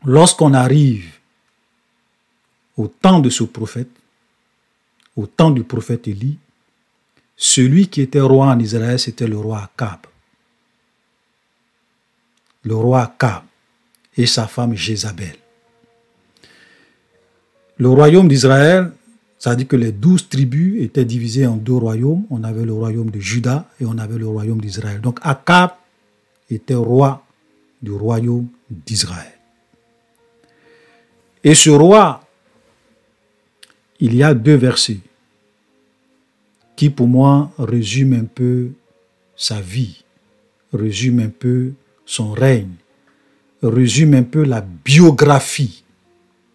lorsqu'on arrive au temps de ce prophète, au temps du prophète Élie, celui qui était roi en Israël, c'était le roi Akab. Le roi Akab et sa femme Jézabel. Le royaume d'Israël, ça dit que les 12 tribus étaient divisées en 2 royaumes. On avait le royaume de Juda et on avait le royaume d'Israël. Donc Akab était roi du royaume d'Israël. Et ce roi, il y a 2 versets qui pour moi résument un peu sa vie, résument un peu son règne, résument un peu la biographie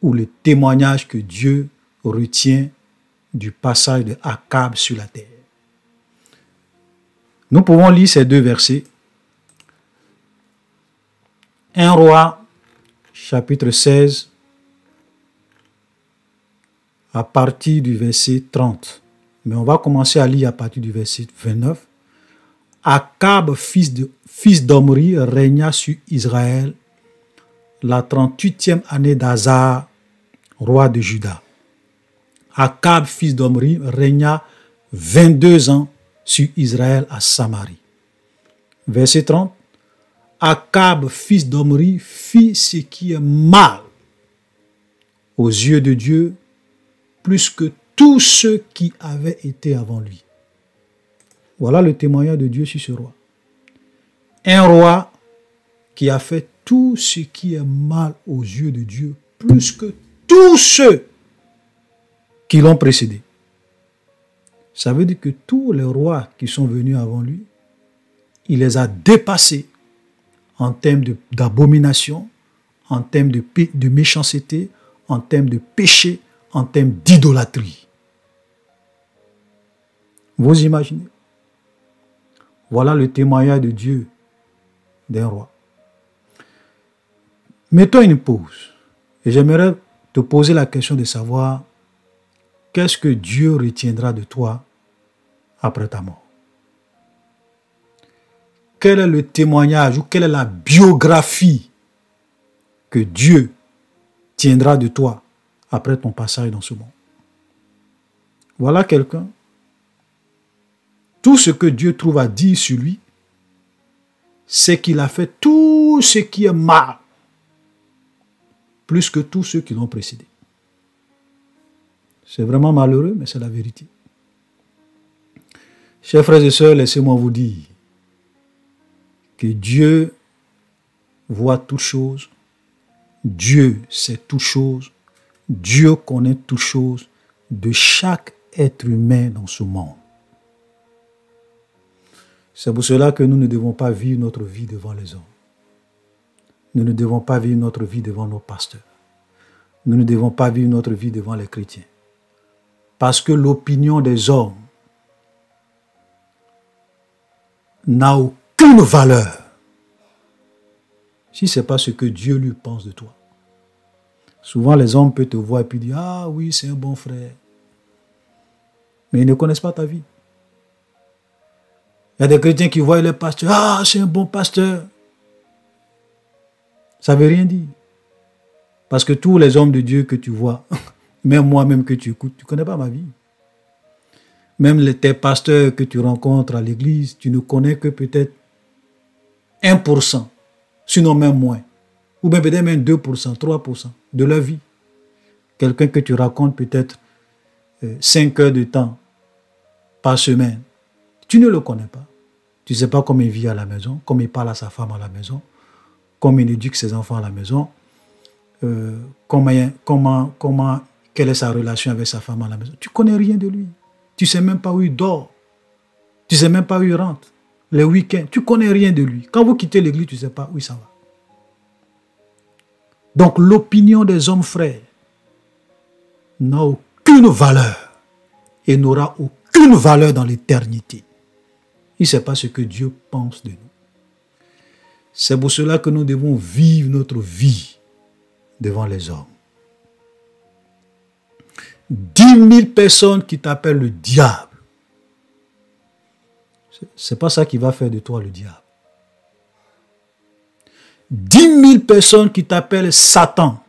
ou le témoignage que Dieu retient du passage de Akab sur la terre. Nous pouvons lire ces 2 versets. 1 Roi, chapitre 16, à partir du verset 30. Mais on va commencer à lire à partir du verset 29. Akab, fils d'Omri, régna sur Israël la 38e année d'Asa, roi de Juda. Akab, fils d'Omri, régna 22 ans sur Israël à Samarie. Verset 30. Akab, fils d'Omri, fit ce qui est mal aux yeux de Dieu, plus que tous ceux qui avaient été avant lui. Voilà le témoignage de Dieu sur ce roi. Un roi qui a fait tout ce qui est mal aux yeux de Dieu, plus que tous ceux qui l'ont précédé. Ça veut dire que tous les rois qui sont venus avant lui, il les a dépassés en termes d'abomination, en termes de méchanceté, en termes de péché, en termes d'idolâtrie. Vous imaginez? Voilà le témoignage de Dieu d'un roi. Mettons une pause. Et j'aimerais te poser la question de savoir qu'est-ce que Dieu retiendra de toi après ta mort? Quel est le témoignage ou quelle est la biographie que Dieu tiendra de toi après ton passage dans ce monde? Voilà quelqu'un. Tout ce que Dieu trouve à dire sur lui, c'est qu'il a fait tout ce qui est mal, plus que tous ceux qui l'ont précédé. C'est vraiment malheureux, mais c'est la vérité. Chers frères et sœurs, laissez-moi vous dire que Dieu voit toutes choses, Dieu sait toutes choses, Dieu connaît toutes choses de chaque être humain dans ce monde. C'est pour cela que nous ne devons pas vivre notre vie devant les hommes. Nous ne devons pas vivre notre vie devant nos pasteurs. Nous ne devons pas vivre notre vie devant les chrétiens. Parce que l'opinion des hommes n'a aucune valeur si ce n'est pas ce que Dieu lui pense de toi. Souvent, les hommes peuvent te voir et puis dire « Ah oui, c'est un bon frère. » Mais ils ne connaissent pas ta vie. Il y a des chrétiens qui voient les pasteurs. Ah, c'est un bon pasteur. Ça ne veut rien dire. Parce que tous les hommes de Dieu que tu vois, même moi-même que tu écoutes, tu ne connais pas ma vie. Même tes pasteurs que tu rencontres à l'église, tu ne connais que peut-être 1%, sinon même moins. Ou bien peut-être même 2%, 3% de leur vie. Quelqu'un que tu racontes peut-être 5 heures de temps par semaine. Tu ne le connais pas. Tu ne sais pas comment il vit à la maison, comment il parle à sa femme à la maison, comment il éduque ses enfants à la maison, quelle est sa relation avec sa femme à la maison. Tu ne connais rien de lui. Tu ne sais même pas où il dort. Tu ne sais même pas où il rentre. Les week-ends, tu ne connais rien de lui. Quand vous quittez l'église, tu ne sais pas où il s'en va. Donc l'opinion des hommes frères n'a aucune valeur et n'aura aucune valeur dans l'éternité. Il ne sait pas ce que Dieu pense de nous. C'est pour cela que nous devons vivre notre vie devant les hommes. 10 000 personnes qui t'appellent le diable. Ce n'est pas ça qui va faire de toi le diable. 10 000 personnes qui t'appellent Satan,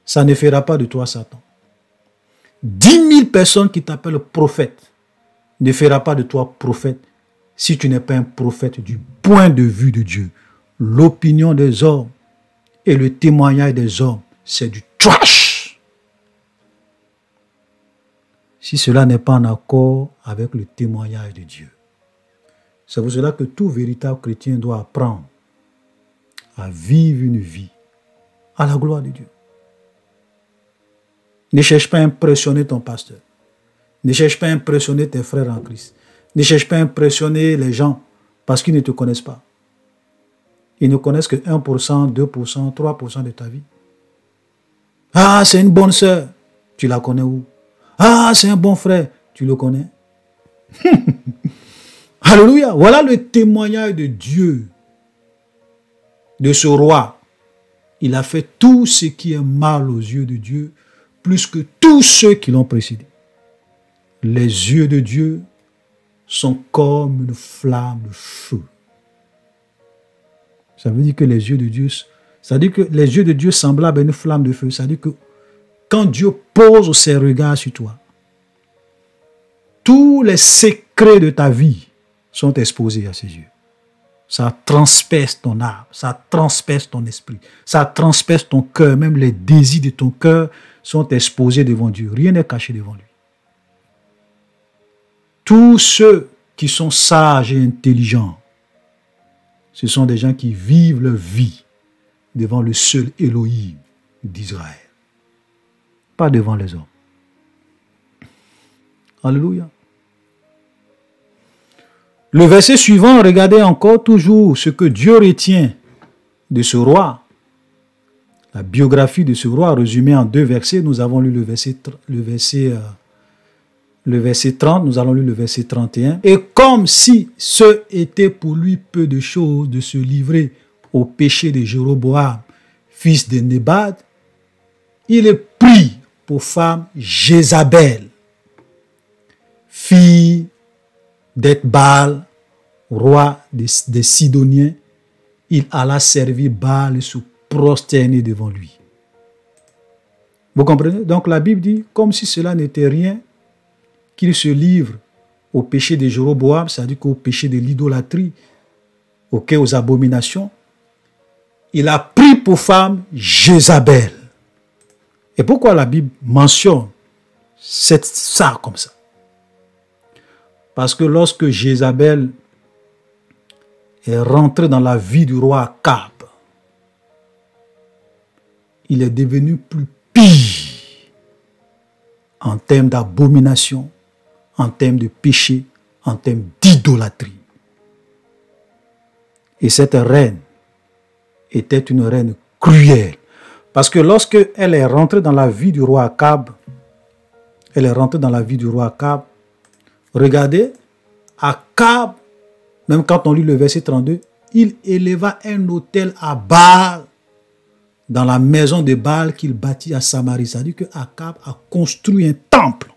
ça ne fera pas de toi Satan. 10 000 personnes qui t'appellent prophète ne fera pas de toi prophète si tu n'es pas un prophète du point de vue de Dieu. L'opinion des hommes et le témoignage des hommes, c'est du trash. Si cela n'est pas en accord avec le témoignage de Dieu. C'est pour cela que tout véritable chrétien doit apprendre à vivre une vie à la gloire de Dieu. Ne cherche pas à impressionner ton pasteur. Ne cherche pas à impressionner tes frères en Christ. Ne cherche pas à impressionner les gens parce qu'ils ne te connaissent pas. Ils ne connaissent que 1%, 2%, 3% de ta vie. Ah, c'est une bonne sœur. Tu la connais où? Ah, c'est un bon frère. Tu le connais? Alléluia. Voilà le témoignage de Dieu, de ce roi. Il a fait tout ce qui est mal aux yeux de Dieu, plus que tous ceux qui l'ont précédé. Les yeux de Dieu sont comme une flamme de feu. Ça veut dire que les yeux de Dieu, ça veut dire que les yeux de Dieu semblables à une flamme de feu. Ça veut dire que quand Dieu pose ses regards sur toi, tous les secrets de ta vie sont exposés à ses yeux. Ça transperce ton âme, ça transperce ton esprit, ça transperce ton cœur. Même les désirs de ton cœur sont exposés devant Dieu. Rien n'est caché devant lui. Tous ceux qui sont sages et intelligents, ce sont des gens qui vivent leur vie devant le seul Elohim d'Israël. Pas devant les hommes. Alléluia. Le verset suivant, regardez encore toujours ce que Dieu retient de ce roi. La biographie de ce roi résumée en 2 versets. Nous avons lu le verset 30, nous allons lire le verset 31. Et comme si ce était pour lui peu de choses de se livrer au péché de Jéroboam, fils de Nébat, il est pris pour femme Jézabel, fille d'Ethbaal, roi des Sidoniens. Il alla servir Baal et se prosterner devant lui. Vous comprenez? Donc la Bible dit, comme si cela n'était rien, qu'il se livre au péché de Jéroboam, c'est-à-dire qu'au péché de l'idolâtrie, aux abominations. Il a pris pour femme Jézabel. Et pourquoi la Bible mentionne ça comme ça? Parce que lorsque Jézabel est rentré dans la vie du roi Akab, il est devenu plus pire en termes d'abomination, en termes de péché, en termes d'idolâtrie. Et cette reine était une reine cruelle. Parce que lorsque elle est rentrée dans la vie du roi Akab, regardez, Akab, même quand on lit le verset 32, il éleva un autel à Baal dans la maison de Baal qu'il bâtit à Samarie. C'est-à-dire que Akab a construit un temple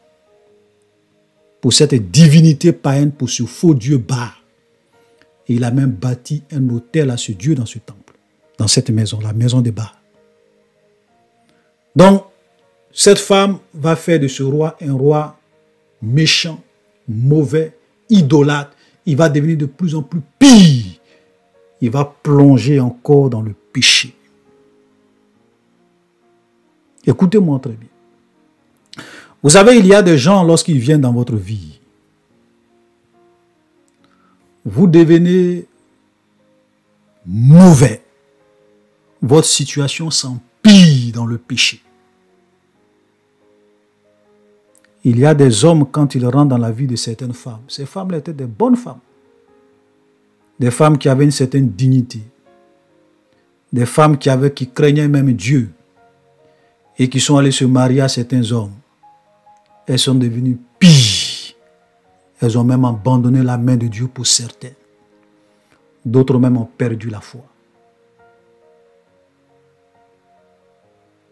pour cette divinité païenne, pour ce faux dieu Baal. Et il a même bâti un autel à ce dieu dans ce temple, dans cette maison, la maison de Baal. Donc, cette femme va faire de ce roi un roi méchant, mauvais, idolâtre. Il va devenir de plus en plus pire. Il va plonger encore dans le péché. Écoutez-moi très bien. Vous savez, il y a des gens, lorsqu'ils viennent dans votre vie, vous devenez mauvais. Votre situation s'empire dans le péché. Il y a des hommes, quand ils rentrent dans la vie de certaines femmes, ces femmes étaient des bonnes femmes. Des femmes qui avaient une certaine dignité. Des femmes qui craignaient même Dieu. Et qui sont allées se marier à certains hommes. Elles sont devenues pires. Elles ont même abandonné la main de Dieu pour certaines. D'autres même ont perdu la foi.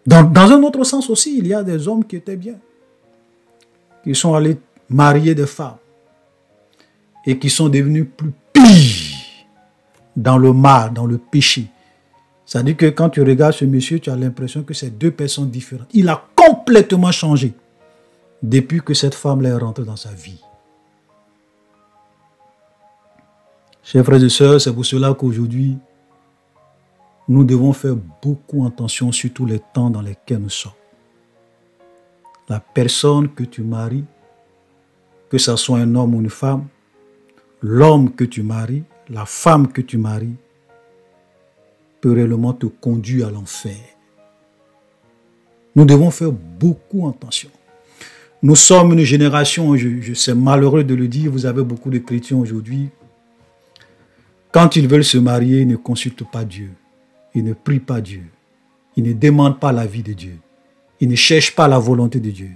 Dans un autre sens aussi, il y a des hommes qui étaient bien, qui sont allés marier des femmes et qui sont devenus plus pires dans le mal, dans le péché, Ça dit que quand tu regardes ce monsieur, tu as l'impression que c'est deux personnes différentes. Il a complètement changé depuis que cette femme-là est rentrée dans sa vie. Chers frères et sœurs, c'est pour cela qu'aujourd'hui, nous devons faire beaucoup attention sur tous les temps dans lesquels nous sommes. La personne que tu maries, que ce soit un homme ou une femme, l'homme que tu maries, la femme que tu maries, peut réellement te conduire à l'enfer. Nous devons faire beaucoup attention. Nous sommes une génération, c'est malheureux de le dire, vous avez beaucoup de chrétiens aujourd'hui. Quand ils veulent se marier, ils ne consultent pas Dieu. Ils ne prient pas Dieu. Ils ne demandent pas l'avis de Dieu. Ils ne cherchent pas la volonté de Dieu.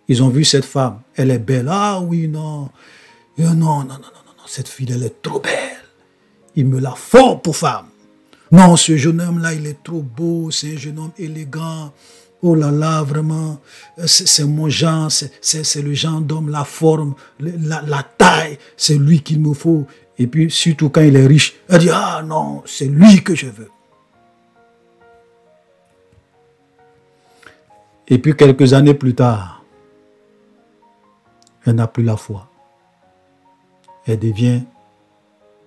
Ils ont vu cette femme, elle est belle. Ah oui, non. Non, cette fille, elle est trop belle. Il me la faut pour femme. Non, ce jeune homme-là, il est trop beau, c'est un jeune homme élégant. Oh là là, vraiment, c'est mon genre, c'est le genre d'homme, la forme, la taille, c'est lui qu'il me faut. Et puis, surtout quand il est riche, elle dit, ah non, c'est lui que je veux. Et puis, quelques années plus tard, elle n'a plus la foi. Elle devient,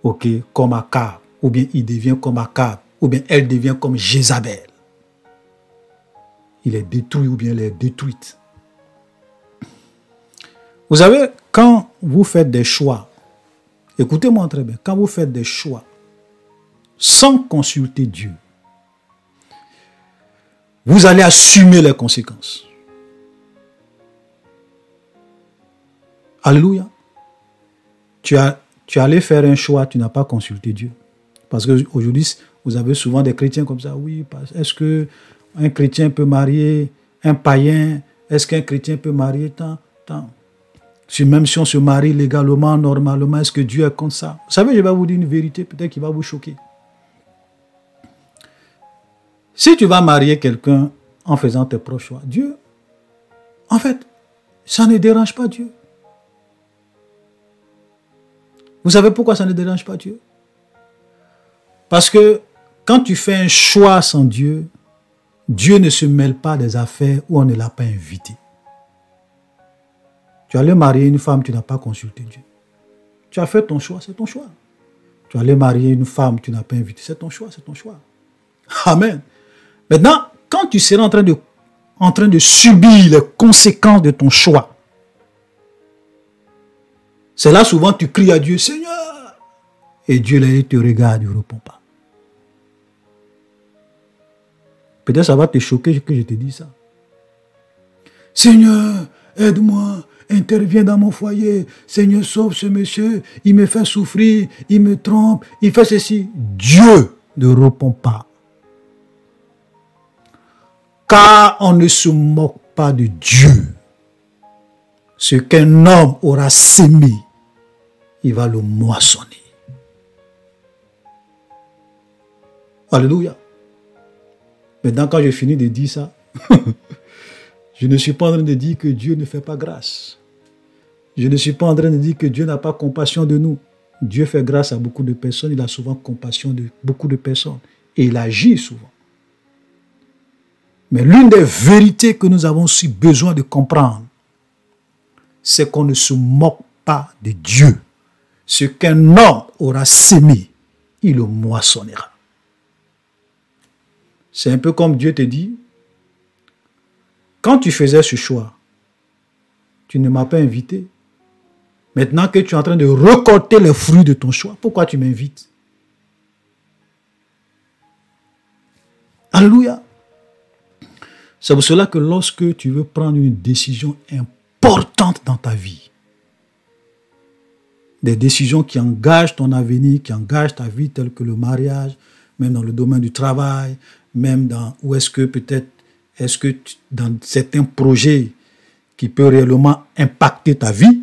ok, comme Akab, ou bien il devient comme Akab, ou bien elle devient comme Jézabel. Il est détruit ou bien elle est détruite. Vous savez, quand vous faites des choix, écoutez-moi très bien, quand vous faites des choix sans consulter Dieu, vous allez assumer les conséquences. Alléluia. Tu allais faire un choix, tu n'as pas consulté Dieu. Parce qu'aujourd'hui, vous avez souvent des chrétiens comme ça. Oui, est-ce qu'un chrétien peut marier un païen? Est-ce qu'un chrétien peut marier tant? Même si on se marie légalement, normalement, est-ce que Dieu est contre ça? Vous savez, je vais vous dire une vérité, peut-être qui va vous choquer. Si tu vas marier quelqu'un en faisant tes propres choix, Dieu, en fait, ça ne dérange pas Dieu. Vous savez pourquoi ça ne dérange pas Dieu? Parce que quand tu fais un choix sans Dieu, Dieu ne se mêle pas des affaires où on ne l'a pas invité. Tu allais marier une femme, tu n'as pas consulté Dieu. Tu as fait ton choix, c'est ton choix. Tu allais marier une femme, tu n'as pas invité, c'est ton choix, c'est ton choix. Amen. Maintenant, quand tu seras en train de subir les conséquences de ton choix, c'est là souvent tu cries à Dieu, Seigneur. Et Dieu là, il te regarde, il ne répond pas. Peut-être ça va te choquer que je te dise ça. Seigneur, aide-moi, interviens dans mon foyer. Seigneur, sauve ce monsieur, il me fait souffrir, il me trompe, il fait ceci. Dieu ne répond pas. Car on ne se moque pas de Dieu. Ce qu'un homme aura sémé, il va le moissonner. Alléluia. Maintenant, quand j'ai fini de dire ça, je ne suis pas en train de dire que Dieu ne fait pas grâce. Je ne suis pas en train de dire que Dieu n'a pas compassion de nous. Dieu fait grâce à beaucoup de personnes, il a souvent compassion de beaucoup de personnes. Et il agit souvent. Mais l'une des vérités que nous avons aussi besoin de comprendre, c'est qu'on ne se moque pas de Dieu. Ce qu'un homme aura sémé, il le moissonnera. C'est un peu comme Dieu te dit, quand tu faisais ce choix, tu ne m'as pas invité. Maintenant que tu es en train de récolter les fruits de ton choix, pourquoi tu m'invites? Alléluia. C'est pour cela que lorsque tu veux prendre une décision importante dans ta vie, des décisions qui engagent ton avenir, qui engagent ta vie, telles que le mariage, même dans le domaine du travail, même dans où est-ce que peut-être, dans certains projets qui peuvent réellement impacter ta vie,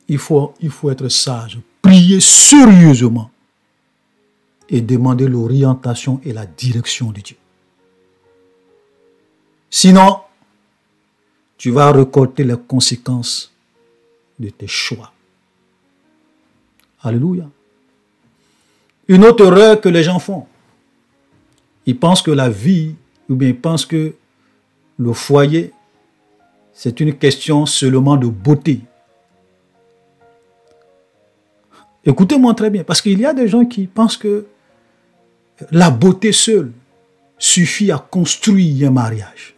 il faut être sage, prier sérieusement et demander l'orientation et la direction de Dieu. Sinon, tu vas récolter les conséquences de tes choix. Alléluia. Une autre erreur que les gens font, Ils pensent que la vie, ou bien ils pensent que le foyer, c'est une question seulement de beauté. Écoutez-moi très bien, parce qu'il y a des gens qui pensent que la beauté seule suffit à construire un mariage.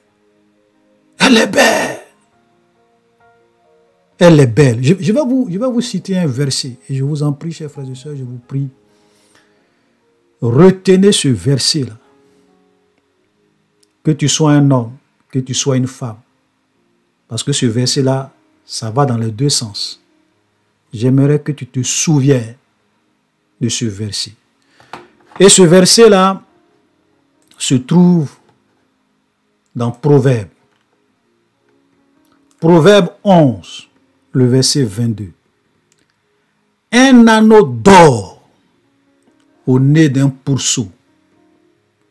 Elle est belle. Elle est belle. Je vais vous citer un verset, et je vous en prie, chers frères et sœurs, je vous prie, retenez ce verset-là. Que tu sois un homme, que tu sois une femme. Parce que ce verset-là, ça va dans les deux sens. J'aimerais que tu te souviennes de ce verset. Et ce verset-là se trouve dans Proverbe. Proverbe 11, le verset 22. Un anneau d'or au nez d'un pourceau,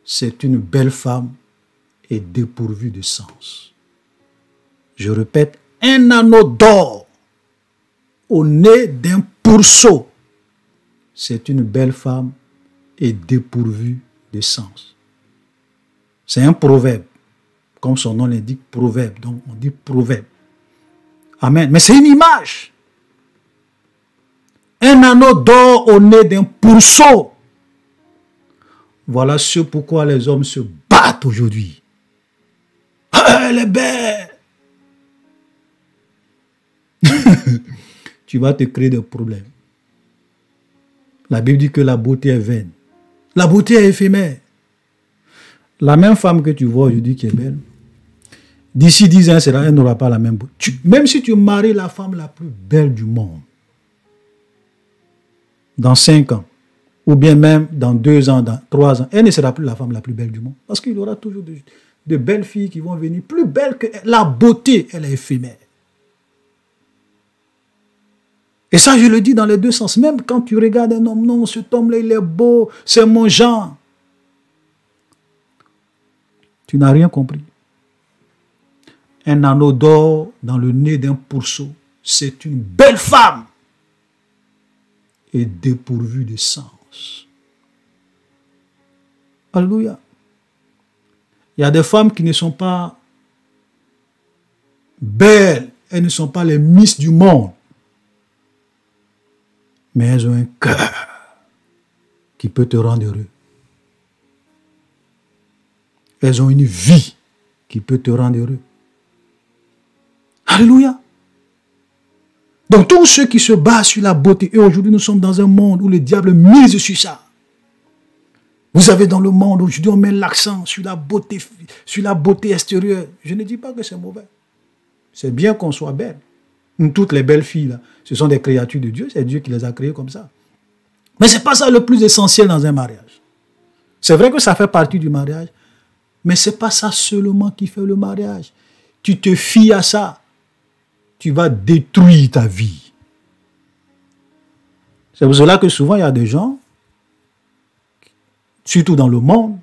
c'est une belle femme et dépourvue de sens. Je répète, un anneau d'or au nez d'un pourceau, c'est une belle femme et dépourvue de sens. C'est un proverbe, comme son nom l'indique, proverbe, donc on dit proverbe. Amen. Mais c'est une image. Un anneau d'or au nez d'un pourceau. Voilà ce pourquoi les hommes se battent aujourd'hui. Elle est belle. Tu vas te créer des problèmes. La Bible dit que la beauté est vaine. La beauté est éphémère. La même femme que tu vois aujourd'hui qui est belle, d'ici 10 ans, elle n'aura pas la même beauté. Même si tu maries la femme la plus belle du monde, dans 5 ans, ou bien même dans 2 ans, dans 3 ans, elle ne sera plus la femme la plus belle du monde. Parce qu'il y aura toujours de belles filles qui vont venir plus belles que elle. La beauté, elle est éphémère. Et ça, je le dis dans les deux sens. Même quand tu regardes un homme, non, cet homme-là, il est beau, c'est mon genre. Tu n'as rien compris. Un anneau d'or dans le nez d'un pourceau, c'est une belle femme et dépourvue de sens. Alléluia. Il y a des femmes qui ne sont pas belles, elles ne sont pas les Miss du monde, mais elles ont un cœur qui peut te rendre heureux. Elles ont une vie qui peut te rendre heureux. Alléluia. Donc tous ceux qui se basent sur la beauté, et aujourd'hui nous sommes dans un monde où le diable mise sur ça. Vous avez dans le monde, aujourd'hui on met l'accent sur la beauté extérieure. Je ne dis pas que c'est mauvais. C'est bien qu'on soit belle. Toutes les belles filles, là, ce sont des créatures de Dieu, c'est Dieu qui les a créées comme ça. Mais ce n'est pas ça le plus essentiel dans un mariage. C'est vrai que ça fait partie du mariage, mais ce n'est pas ça seulement qui fait le mariage. Tu te fies à ça, tu vas détruire ta vie. C'est pour cela que souvent il y a des gens, surtout dans le monde,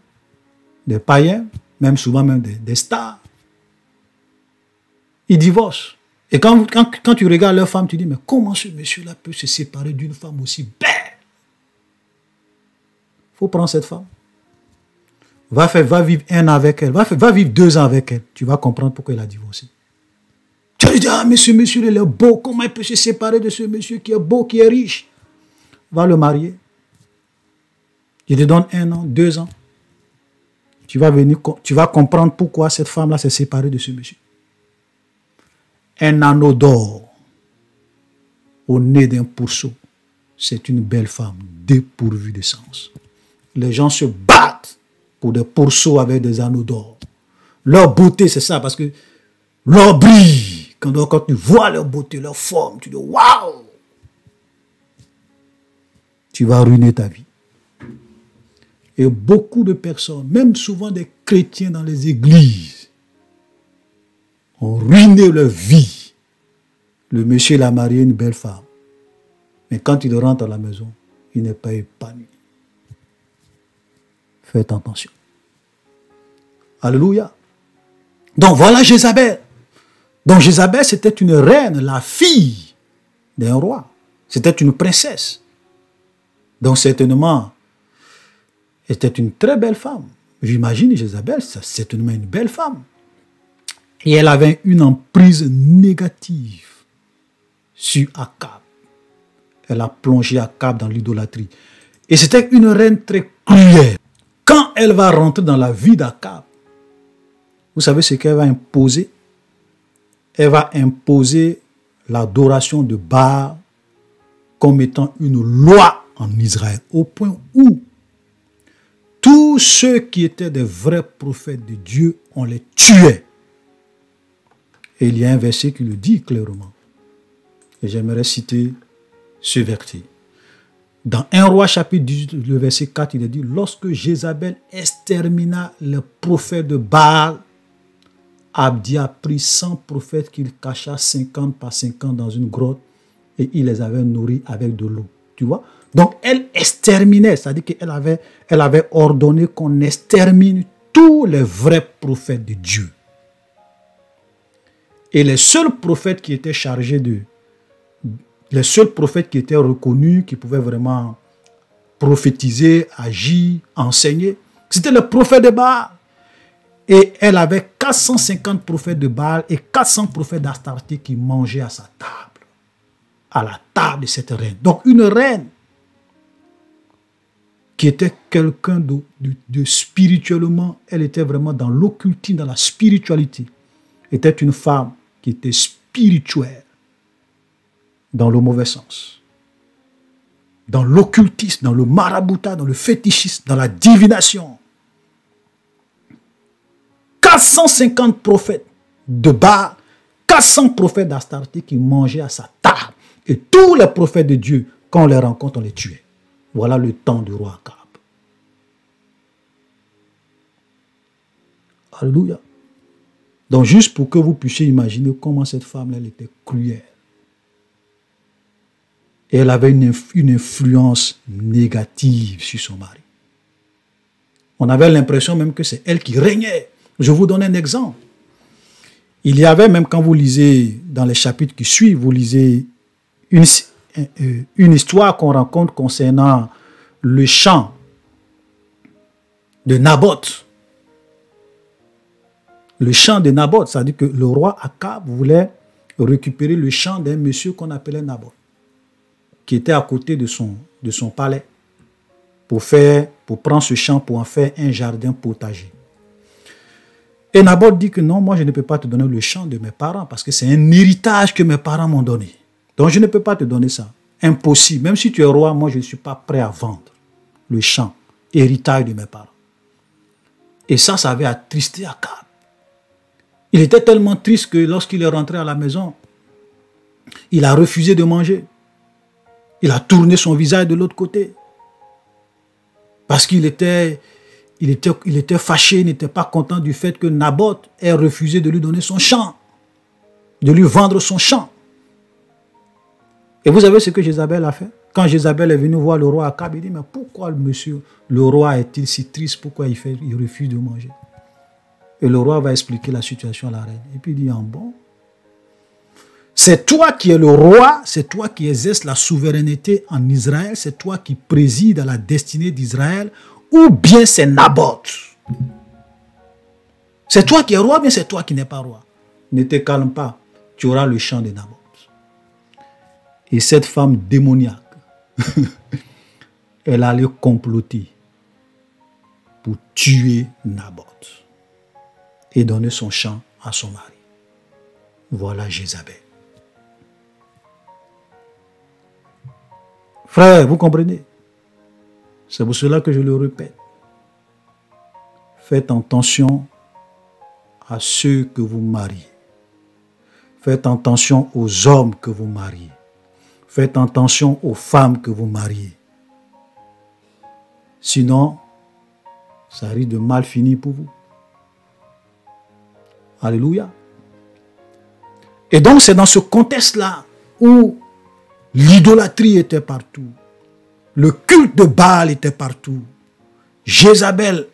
des païens, même souvent même des stars, ils divorcent. Et quand tu regardes leur femme, tu dis, mais comment ce monsieur-là peut se séparer d'une femme aussi belle? Il faut prendre cette femme. Va vivre 1 an avec elle. Va vivre 2 ans avec elle. Tu vas comprendre pourquoi elle a divorcé. Tu vas lui dire, ah, mais ce monsieur, il est beau. Comment il peut se séparer de ce monsieur qui est beau, qui est riche? Va le marier. Je te donne 1 an, 2 ans. Tu vas comprendre pourquoi cette femme-là s'est séparée de ce monsieur. Un anneau d'or au nez d'un pourceau, c'est une belle femme dépourvue de sens. Les gens se battent pour des pourceaux avec des anneaux d'or. Leur beauté, c'est ça, parce que leur brille, quand tu vois leur beauté, leur forme, tu dis waouh! Tu vas ruiner ta vie. Et beaucoup de personnes, même souvent des chrétiens dans les églises, ont ruiné leur vie. Le monsieur l'a marié une belle femme. Mais quand il rentre à la maison, il n'est pas épanoui. Faites attention. Alléluia. Donc voilà Jézabel. Donc Jézabel, c'était une reine, la fille d'un roi. C'était une princesse. Donc certainement, elle était une très belle femme. J'imagine Jézabel, c'est certainement une belle femme. Et elle avait une emprise négative sur Akab. Elle a plongé Akab dans l'idolâtrie. Et c'était une reine très cruelle. Quand elle va rentrer dans la vie d'Akab, vous savez ce qu'elle va imposer? Elle va imposer l'adoration de Baal comme étant une loi en Israël, au point où tous ceux qui étaient des vrais prophètes de Dieu, on les tuait. Et il y a un verset qui le dit clairement. Et j'aimerais citer ce verset. Dans 1 Roi chapitre 18, le verset 4, il est dit, lorsque Jézabel extermina les prophètes de Baal, Abdia prit 100 prophètes qu'il cacha 50 par 50 dans une grotte et il les avait nourris avec de l'eau. Tu vois? Donc elle exterminait, c'est-à-dire qu'elle avait ordonné qu'on extermine tous les vrais prophètes de Dieu. Et les seuls prophètes qui étaient chargés les seuls prophètes qui étaient reconnus, qui pouvaient vraiment prophétiser, agir, enseigner, c'était les prophètes de Baal. Et elle avait 450 prophètes de Baal et 400 prophètes d'Astarté qui mangeaient à sa table, à la table de cette reine. Donc une reine qui était quelqu'un de spirituellement, elle était vraiment dans l'occultisme, dans la spiritualité, était une femme qui était spirituelle, dans le mauvais sens, dans l'occultisme, dans le maraboutat, dans le fétichisme, dans la divination. 450 prophètes de Baal, 400 prophètes d'Astarté qui mangeaient à sa table. Et tous les prophètes de Dieu, quand on les rencontre, on les tuait. Voilà le temps du roi Akab. Alléluia. Donc juste pour que vous puissiez imaginer comment cette femme-là, elle était cruelle. Et elle avait une influence négative sur son mari. On avait l'impression même que c'est elle qui régnait. Je vous donne un exemple. Il y avait, même quand vous lisez dans les chapitres qui suivent, vous lisez une histoire qu'on rencontre concernant le champ de Naboth. Le champ de Naboth, c'est-à-dire que le roi Akab voulait récupérer le champ d'un monsieur qu'on appelait Naboth, qui était à côté de son palais, pour prendre ce champ pour en faire un jardin potager. Et Naboth dit que non, moi je ne peux pas te donner le champ de mes parents parce que c'est un héritage que mes parents m'ont donné. Donc je ne peux pas te donner ça. Impossible. Même si tu es roi, moi je ne suis pas prêt à vendre le champ, héritage de mes parents. Et ça avait attristé Akab. Il était tellement triste que lorsqu'il est rentré à la maison, il a refusé de manger. Il a tourné son visage de l'autre côté. Parce qu'il était fâché, il n'était pas content du fait que Naboth ait refusé de lui donner son champ, de lui vendre son champ. Et vous savez ce que Jézabel a fait? Quand Jézabel est venu voir le roi Akab, il dit, mais pourquoi le roi est-il si triste? Pourquoi il refuse de manger? Et le roi va expliquer la situation à la reine. Et puis il dit, bon, c'est toi qui es le roi, c'est toi qui exerces la souveraineté en Israël, c'est toi qui présides à la destinée d'Israël, ou bien c'est Naboth. C'est toi qui es roi, bien c'est toi qui n'es pas roi. Ne te calme pas, tu auras le champ de Naboth. Et cette femme démoniaque, elle allait comploter pour tuer Naboth et donner son champ à son mari. Voilà Jézabel. Frère, vous comprenez? C'est pour cela que je le répète. Faites attention à ceux que vous mariez. Faites attention aux hommes que vous mariez. Faites attention aux femmes que vous mariez. Sinon, ça risque de mal finir pour vous. Alléluia. Et donc, c'est dans ce contexte-là où l'idolâtrie était partout. Le culte de Baal était partout. Jézabel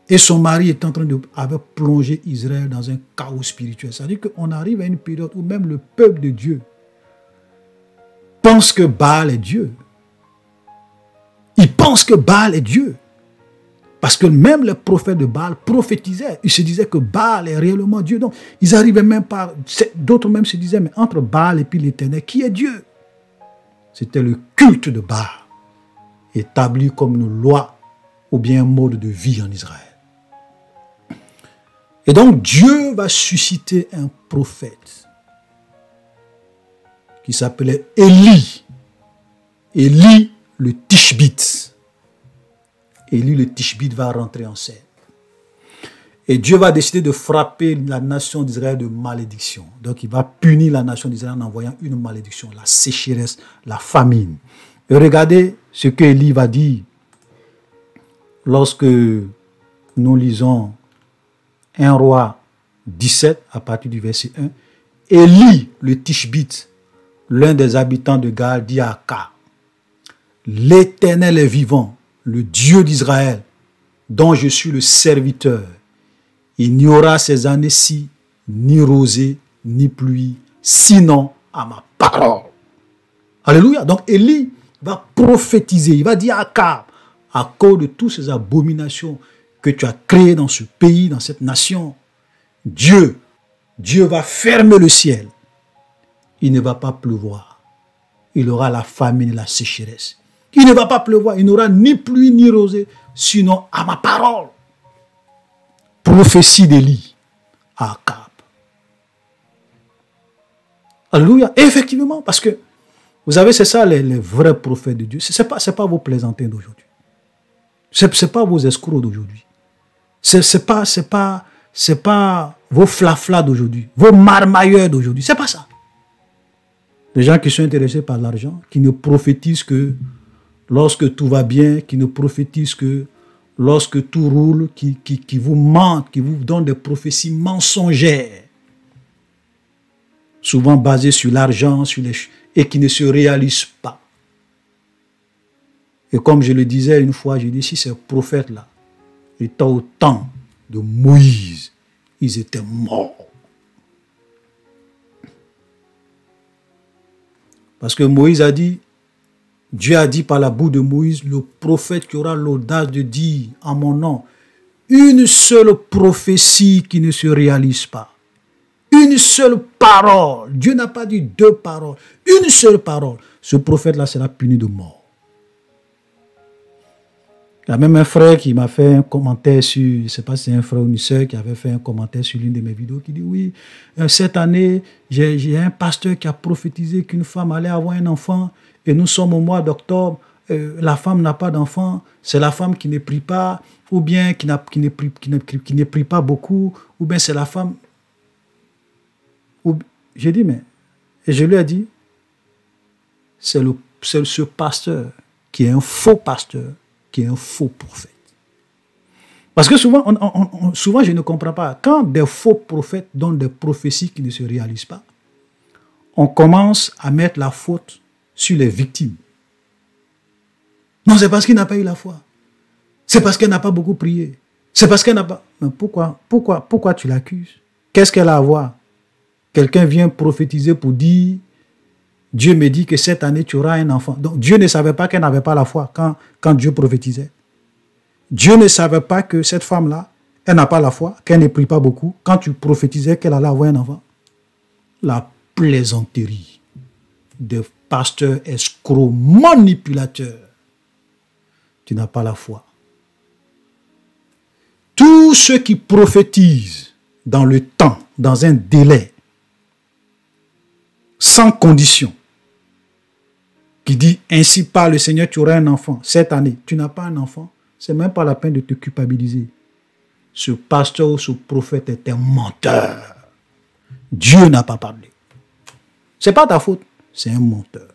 et son mari étaient en train avaient plongé Israël dans un chaos spirituel. C'est-à-dire qu'on arrive à une période où même le peuple de Dieu pense que Baal est Dieu. Il pense que Baal est Dieu. Parce que même les prophètes de Baal prophétisaient. Ils se disaient que Baal est réellement Dieu. Donc, ils arrivaient même pas... D'autres même se disaient, mais entre Baal et puis l'Éternel, qui est Dieu? C'était le culte de Baal, établi comme une loi ou bien un mode de vie en Israël. Et donc, Dieu va susciter un prophète qui s'appelait Élie. Élie le Tishbite. Élie le Tishbite va rentrer en scène. Et Dieu va décider de frapper la nation d'Israël de malédiction. Donc il va punir la nation d'Israël en envoyant une malédiction, la sécheresse, la famine. Et regardez ce que Élie va dire lorsque nous lisons 1 Roi 17 à partir du verset 1. Élie le Tishbite, l'un des habitants de Gaal, dit à Akab: l'Éternel est vivant, le Dieu d'Israël, dont je suis le serviteur. Il n'y aura ces années-ci ni rosée, ni pluie, sinon à ma parole. Alléluia. Donc Élie va prophétiser, il va dire à Akab, à cause de toutes ces abominations que tu as créées dans ce pays, dans cette nation, Dieu va fermer le ciel. Il ne va pas pleuvoir. Il aura la famine et la sécheresse. Il ne va pas pleuvoir, il n'aura ni pluie ni rosée, sinon à ma parole. Prophétie d'Élie à Akab. Alléluia. Et effectivement, parce que, vous savez, c'est ça les vrais prophètes de Dieu. Ce n'est pas vos plaisantins d'aujourd'hui. Ce n'est pas vos escrocs d'aujourd'hui. Ce n'est pas vos flaflas d'aujourd'hui, vos marmailleurs d'aujourd'hui. Ce n'est pas ça. Les gens qui sont intéressés par l'argent, qui ne prophétisent que lorsque tout va bien, qui ne prophétisent que lorsque tout roule, qui vous mentent, qui vous donnent des prophéties mensongères, souvent basées sur l'argent, et qui ne se réalisent pas. Et comme je le disais une fois, j'ai dit, si ces prophètes-là étaient au temps de Moïse, ils étaient morts. Parce que Moïse a dit, Dieu a dit par la bouche de Moïse, le prophète qui aura l'audace de dire en mon nom une seule prophétie qui ne se réalise pas. Une seule parole. Dieu n'a pas dit deux paroles. Une seule parole. Ce prophète-là sera puni de mort. Il y a même un frère qui m'a fait un commentaire sur, je ne sais pas si c'est un frère ou une soeur qui avait fait un commentaire sur l'une de mes vidéos qui dit oui, cette année, j'ai un pasteur qui a prophétisé qu'une femme allait avoir un enfant et nous sommes au mois d'octobre, la femme n'a pas d'enfant, c'est la femme qui ne prie pas, ou bien qui ne prie pas beaucoup, ou bien c'est la femme. J'ai dit, mais, et je lui ai dit, c'est ce pasteur qui est un faux pasteur, qui est un faux prophète. Parce que souvent, souvent je ne comprends pas. Quand des faux prophètes donnent des prophéties qui ne se réalisent pas, on commence à mettre la faute sur les victimes. Non, c'est parce qu'il n'a pas eu la foi. C'est parce qu'elle n'a pas beaucoup prié. C'est parce qu'elle n'a pas... Mais pourquoi tu l'accuses? Qu'est-ce qu'elle a à voir? Quelqu'un vient prophétiser pour dire... Dieu me dit que cette année, tu auras un enfant. Donc, Dieu ne savait pas qu'elle n'avait pas la foi quand Dieu prophétisait. Dieu ne savait pas que cette femme-là, elle n'a pas la foi, qu'elle ne prie pas beaucoup, quand tu prophétisais qu'elle allait avoir un enfant. La plaisanterie des pasteurs escrocs, manipulateurs. Tu n'as pas la foi. Tous ceux qui prophétisent dans le temps, dans un délai, sans condition, qui dit ainsi par le Seigneur, tu auras un enfant cette année, tu n'as pas un enfant, c'est même pas la peine de te culpabiliser. Ce pasteur ou ce prophète est un menteur. Dieu n'a pas parlé. C'est pas ta faute, c'est un menteur.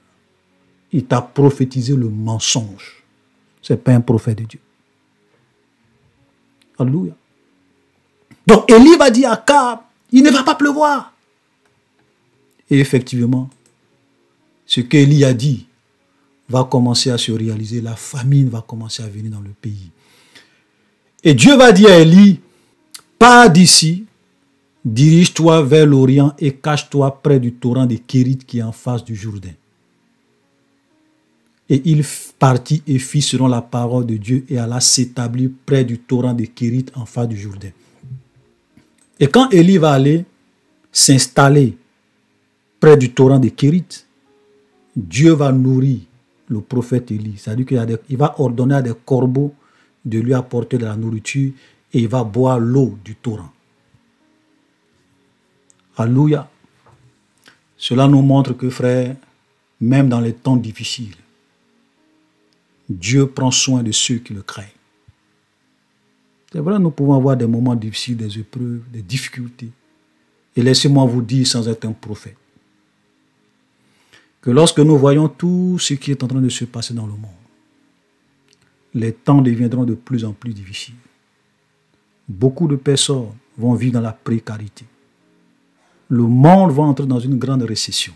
Il t'a prophétisé le mensonge. C'est pas un prophète de Dieu. Alléluia. Donc Élie va dire à Akab, il ne va pas pleuvoir. Et effectivement, ce qu'Élie a dit va commencer à se réaliser. La famine va commencer à venir dans le pays. Et Dieu va dire à Élie, pars d'ici, dirige-toi vers l'Orient et cache-toi près du torrent de Kérit qui est en face du Jourdain. Et il partit et fit selon la parole de Dieu et alla s'établir près du torrent de Kérit en face du Jourdain. Et quand Élie va aller s'installer près du torrent de Kérit, Dieu va nourrir le prophète Élie. C'est-à-dire qu'il va ordonner à des corbeaux de lui apporter de la nourriture et il va boire l'eau du torrent. Alléluia. Cela nous montre que, frère, même dans les temps difficiles, Dieu prend soin de ceux qui le craignent. C'est vrai, nous pouvons avoir des moments difficiles, des épreuves, des difficultés. Et laissez-moi vous dire, sans être un prophète, que lorsque nous voyons tout ce qui est en train de se passer dans le monde, les temps deviendront de plus en plus difficiles. Beaucoup de personnes vont vivre dans la précarité. Le monde va entrer dans une grande récession.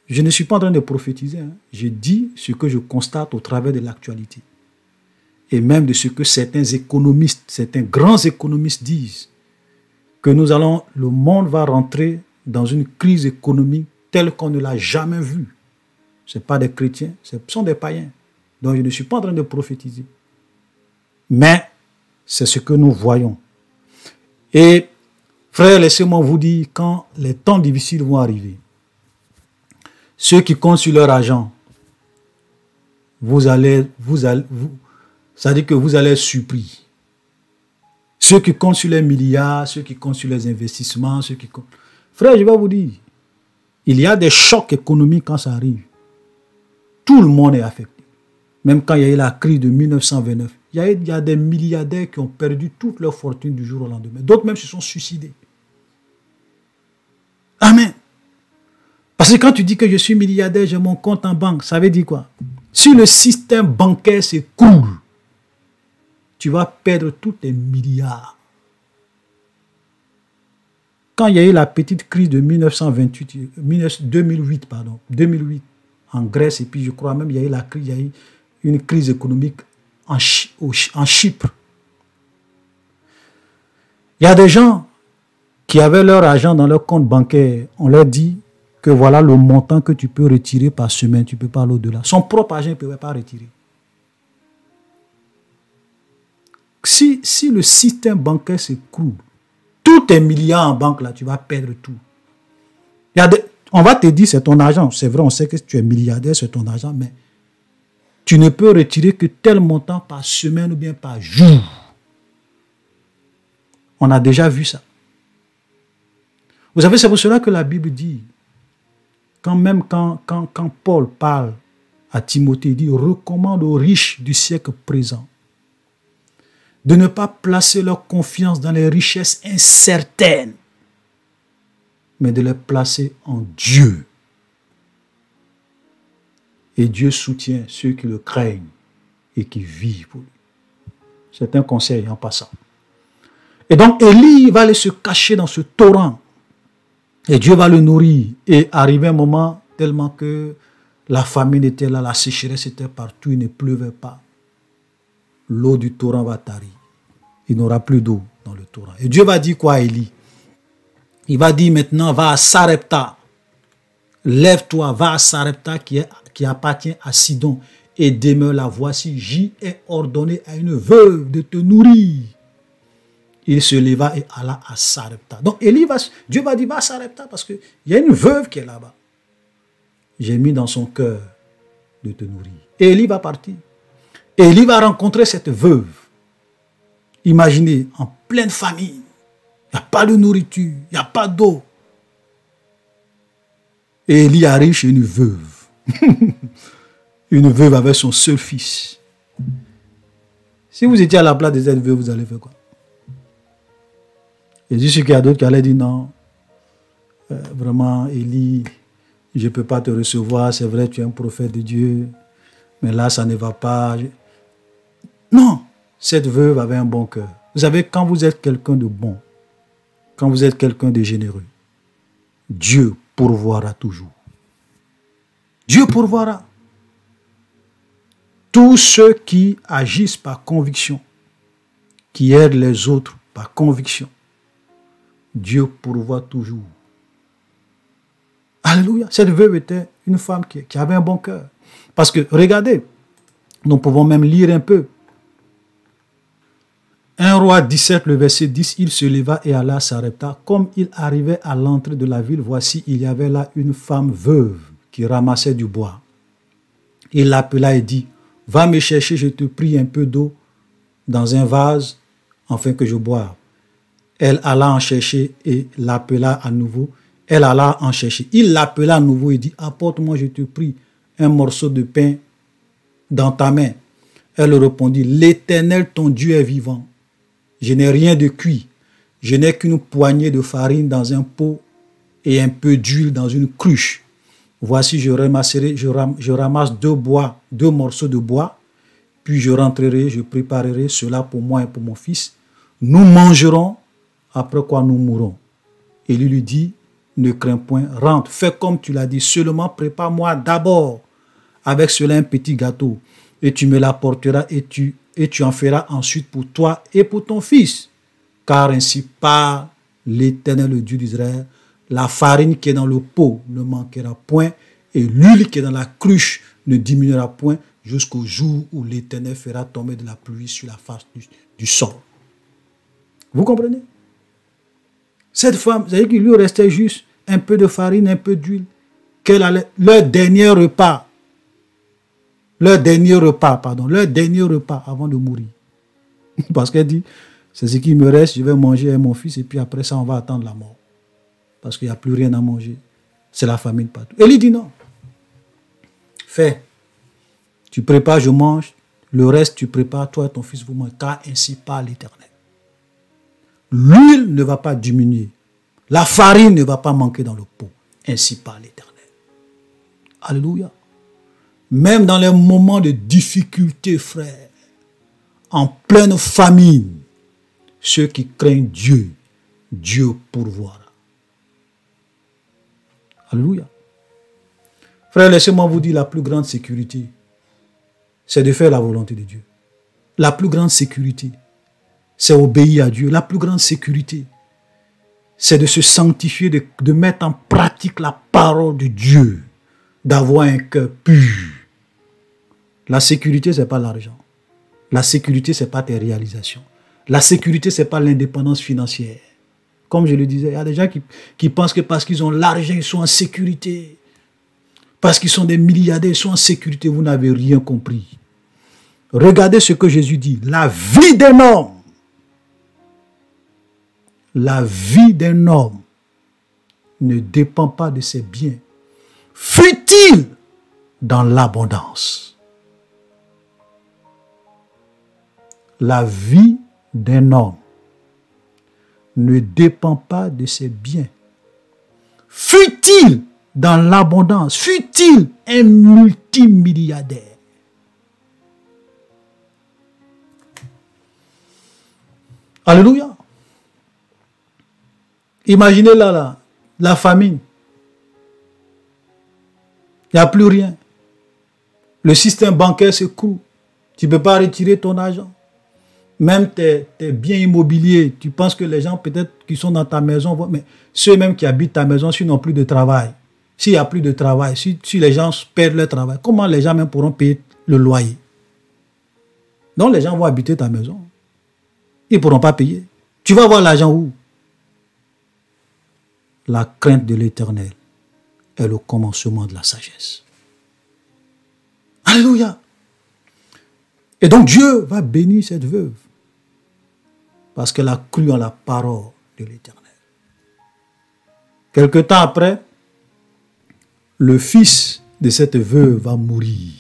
Je ne suis pas en train de prophétiser. Je dis ce que je constate au travers de l'actualité. Et même de ce que certains économistes, certains grands économistes disent. Que le monde va rentrer dans une crise économique telle qu'on ne l'a jamais vue. Ce ne sont pas des chrétiens, ce sont des païens. Donc je ne suis pas en train de prophétiser. Mais c'est ce que nous voyons. Et frères, laissez-moi vous dire, quand les temps difficiles vont arriver, ceux qui comptent sur leur argent, ça dit que vous allez être surpris. Ceux qui comptent sur les milliards, ceux qui comptent sur les investissements, ceux qui comptent... Frère, je vais vous dire, il y a des chocs économiques quand ça arrive. Tout le monde est affecté. Même quand il y a eu la crise de 1929, il y a des milliardaires qui ont perdu toute leur fortune du jour au lendemain. D'autres même se sont suicidés. Amen. Parce que quand tu dis que je suis milliardaire, j'ai mon compte en banque, ça veut dire quoi? Si le système bancaire s'écroule, tu vas perdre tous tes milliards. Quand il y a eu la petite crise de 2008, en Grèce, et puis je crois même il y a eu une crise économique en Chypre. Il y a des gens qui avaient leur argent dans leur compte bancaire, on leur dit que voilà le montant que tu peux retirer par semaine, tu ne peux pas aller au-delà. Son propre argent, il ne pouvait pas retirer. Si le système bancaire s'écroule, tous tes milliards en banque, là, tu vas perdre tout. On va te dire, c'est ton argent. C'est vrai, on sait que tu es milliardaire, c'est ton argent, mais tu ne peux retirer que tel montant par semaine ou bien par jour. On a déjà vu ça. Vous savez, c'est pour cela que la Bible dit, quand Paul parle à Timothée, il dit, recommande aux riches du siècle présent de ne pas placer leur confiance dans les richesses incertaines, mais de les placer en Dieu. Et Dieu soutient ceux qui le craignent et qui vivent pour lui. C'est un conseil en passant. Et donc Élie va aller se cacher dans ce torrent. Et Dieu va le nourrir. Et arrivé un moment tellement que la famine était là, la sécheresse était partout, il ne pleuvait pas. L'eau du torrent va tarir. Il n'aura plus d'eau dans le torrent. Et Dieu va dire quoi à Élie? Il va dire maintenant, va à Sarepta. Lève-toi, va à Sarepta qui appartient à Sidon et demeure là. Voici, j'y ai ordonné à une veuve de te nourrir. Il se leva et alla à Sarepta. Donc Dieu va dire, va à Sarepta parce qu'il y a une veuve qui est là-bas. J'ai mis dans son cœur de te nourrir. Et Élie va partir. Et Élie va rencontrer cette veuve. Imaginez, en pleine famine, il n'y a pas de nourriture, il n'y a pas d'eau. Et Élie arrive chez une veuve. Une veuve avec son seul fils. Si vous étiez à la place de cette veuve, vous allez faire quoi? Et juste qu'il y a d'autres qui allaient dire non, vraiment, Élie, je ne peux pas te recevoir, c'est vrai, tu es un prophète de Dieu, mais là, ça ne va pas. Non, cette veuve avait un bon cœur. Vous savez, quand vous êtes quelqu'un de bon, quand vous êtes quelqu'un de généreux, Dieu pourvoira toujours. Dieu pourvoira. Tous ceux qui agissent par conviction, qui aident les autres par conviction, Dieu pourvoit toujours. Alléluia. Cette veuve était une femme qui avait un bon cœur. Parce que, regardez, nous pouvons même lire un peu. 1 Roi 17, le verset 10, il se leva et alla s'arrêta. Comme il arrivait à l'entrée de la ville, voici, il y avait là une femme veuve qui ramassait du bois. Il l'appela et dit, va me chercher, je te prie, un peu d'eau dans un vase, afin que je boive. Elle alla en chercher et l'appela à nouveau. Elle alla en chercher. Il l'appela à nouveau et dit, apporte-moi, je te prie, un morceau de pain dans ta main. Elle répondit, l'Éternel, ton Dieu est vivant. Je n'ai rien de cuit. Je n'ai qu'une poignée de farine dans un pot et un peu d'huile dans une cruche. Voici, je ramasse deux morceaux de bois, puis je rentrerai, je préparerai cela pour moi et pour mon fils. Nous mangerons, après quoi nous mourrons. Et lui dit, ne crains point, rentre, fais comme tu l'as dit, seulement prépare-moi d'abord avec cela un petit gâteau, et tu me l'apporteras et tu en feras ensuite pour toi et pour ton fils. Car ainsi parle l'Éternel, le Dieu d'Israël, la farine qui est dans le pot ne manquera point, et l'huile qui est dans la cruche ne diminuera point, jusqu'au jour où l'Éternel fera tomber de la pluie sur la face du sol. Vous comprenez? Cette femme, vous savez qu'il lui restait juste un peu de farine, un peu d'huile, leur dernier repas avant de mourir. Parce qu'elle dit, c'est ce qui me reste, je vais manger avec mon fils, et puis après ça, on va attendre la mort. Parce qu'il n'y a plus rien à manger. C'est la famine partout. Elle lui dit non. Fais. Tu prépares, je mange. Le reste, tu prépares, toi et ton fils, vous mangez. Car ainsi parle l'Éternel. L'huile ne va pas diminuer. La farine ne va pas manquer dans le pot. Ainsi parle l'Éternel. Alléluia. Même dans les moments de difficulté, frère, en pleine famine, ceux qui craignent Dieu, Dieu pourvoira. Alléluia. Frère, laissez-moi vous dire, la plus grande sécurité, c'est de faire la volonté de Dieu. La plus grande sécurité, c'est obéir à Dieu. La plus grande sécurité, c'est de se sanctifier, de mettre en pratique la parole de Dieu, d'avoir un cœur pur. La sécurité, ce n'est pas l'argent. La sécurité, ce n'est pas tes réalisations. La sécurité, ce n'est pas l'indépendance financière. Comme je le disais, il y a des gens qui pensent que parce qu'ils ont l'argent, ils sont en sécurité. Parce qu'ils sont des milliardaires, ils sont en sécurité. Vous n'avez rien compris. Regardez ce que Jésus dit. La vie d'un homme. La vie d'un homme ne dépend pas de ses biens. Fut-il dans l'abondance. La vie d'un homme ne dépend pas de ses biens. Fut-il dans l'abondance, fut-il un multimilliardaire. Alléluia. Imaginez là, la famine. Il n'y a plus rien. Le système bancaire s'écroule. Tu ne peux pas retirer ton argent. Même tes biens immobiliers, tu penses que les gens peut-être qui sont dans ta maison, mais ceux même qui habitent ta maison, s'ils n'ont plus de travail, s'il n'y a plus de travail, si les gens perdent leur travail, comment les gens même pourront payer le loyer? Donc les gens vont habiter ta maison. Ils ne pourront pas payer. Tu vas avoir l'argent où? La crainte de l'Éternel est le commencement de la sagesse. Alléluia. Et donc Dieu va bénir cette veuve parce qu'elle a cru en la parole de l'Éternel. Quelque temps après, le fils de cette veuve va mourir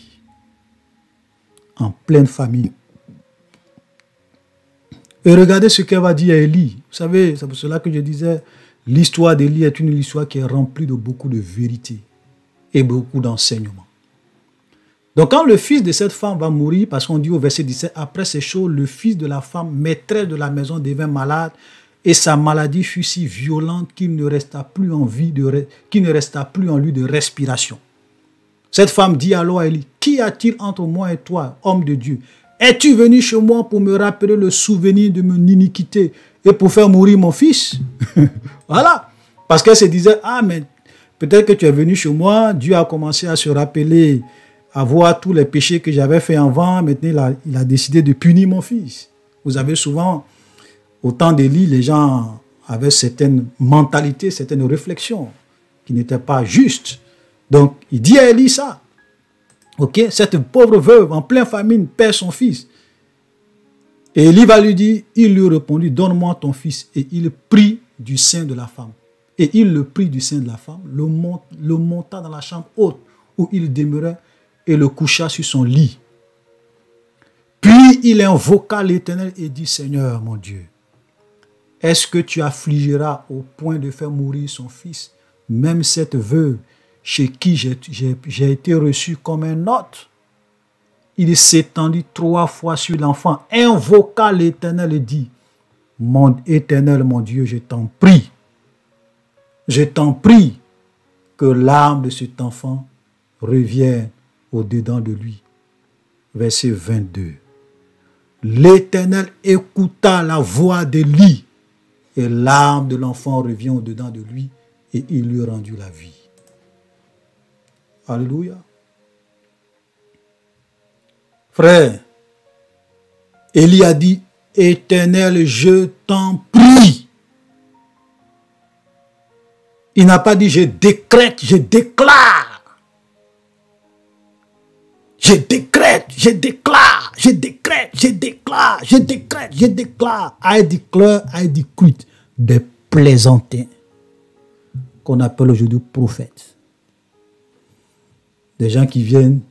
en pleine famille. Et regardez ce qu'elle va dire à Élie. Vous savez, c'est pour cela que je disais, l'histoire d'Élie est une histoire qui est remplie de beaucoup de vérité et beaucoup d'enseignements. Donc quand le fils de cette femme va mourir, parce qu'on dit au verset 17, après ces choses, le fils de la femme, maîtresse de la maison, devint malade, et sa maladie fut si violente qu'il ne resta plus en lui de respiration. Cette femme dit alors à Élie, qu'y a-t-il entre moi et toi, homme de Dieu? Es-tu venu chez moi pour me rappeler le souvenir de mon iniquité et pour faire mourir mon fils? Voilà. Parce qu'elle se disait, ah mais Peut-être que tu es venu chez moi, Dieu a commencé à se rappeler, à voir tous les péchés que j'avais fait avant. Maintenant, il a décidé de punir mon fils. Vous avez souvent, au temps d'Élie, les gens avaient certaines mentalités, certaines réflexions qui n'étaient pas justes. Donc, il dit à Élie ça. Ok, cette pauvre veuve en pleine famine perd son fils. Et Élie va lui dire, il lui répondit, donne-moi ton fils. Et il prit du sein de la femme. Et il le prit du sein de la femme, le monta dans la chambre haute où il demeurait et le coucha sur son lit. Puis il invoqua l'Éternel et dit, Seigneur mon Dieu, est-ce que tu affligeras au point de faire mourir son fils, même cette veuve chez qui j'ai été reçu comme un hôte? Il s'étendit 3 fois sur l'enfant, invoqua l'Éternel et dit, mon Éternel, mon Dieu, je t'en prie que l'âme de cet enfant revienne au-dedans de lui. Verset 22. L'Éternel écouta la voix d'Élie et l'âme de l'enfant revient au-dedans de lui et il lui rendit la vie. Alléluia. Frère, Élie a dit, Éternel, je t'en prie. Il n'a pas dit, je décrète, je déclare. Je décrète, je déclare, je décrète, je déclare, je décrète, je déclare. I declare, I decree. Des plaisantins qu'on appelle aujourd'hui prophètes. Des gens qui viennent,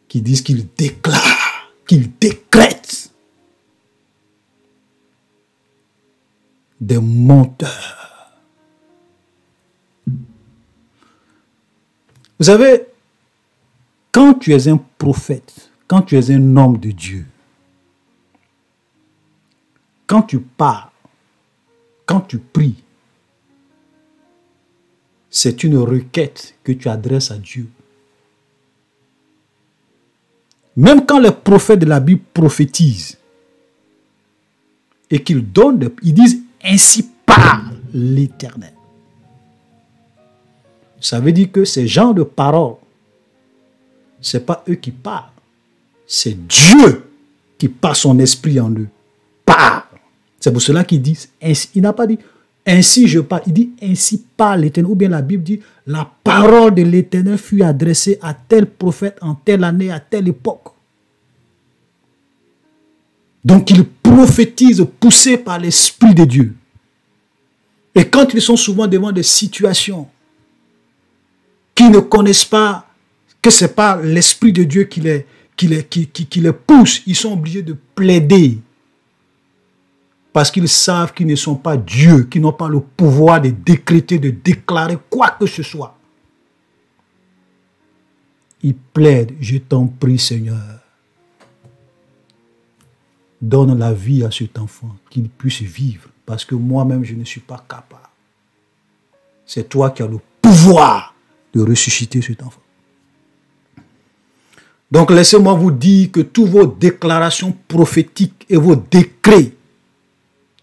qui disent qu'ils déclarent, qu'ils décrètent. Des menteurs. Vous savez, quand tu es un prophète, quand tu es un homme de Dieu, quand tu parles, quand tu pries, c'est une requête que tu adresses à Dieu. Même quand les prophètes de la Bible prophétisent et qu'ils donnent, ils disent ainsi parle l'Éternel. Ça veut dire que ces gens de parole, ce n'est pas eux qui parlent, c'est Dieu qui par son esprit en eux parle. C'est pour cela qu'ils disent ainsi. Il n'a pas dit ainsi je parle, il dit ainsi parle l'Éternel. Ou bien la Bible dit la parole de l'Éternel fut adressée à tel prophète en telle année, à telle époque. Donc ils prophétisent poussés par l'Esprit de Dieu. Et quand ils sont souvent devant des situations qui ne connaissent pas que ce n'est pas l'Esprit de Dieu qui les pousse, ils sont obligés de plaider. Parce qu'ils savent qu'ils ne sont pas Dieu, qu'ils n'ont pas le pouvoir de décréter, de déclarer quoi que ce soit. Ils plaident, je t'en prie Seigneur, donne la vie à cet enfant, qu'il puisse vivre, parce que moi-même je ne suis pas capable. C'est toi qui as le pouvoir de ressusciter cet enfant. Donc laissez-moi vous dire que toutes vos déclarations prophétiques et vos décrets,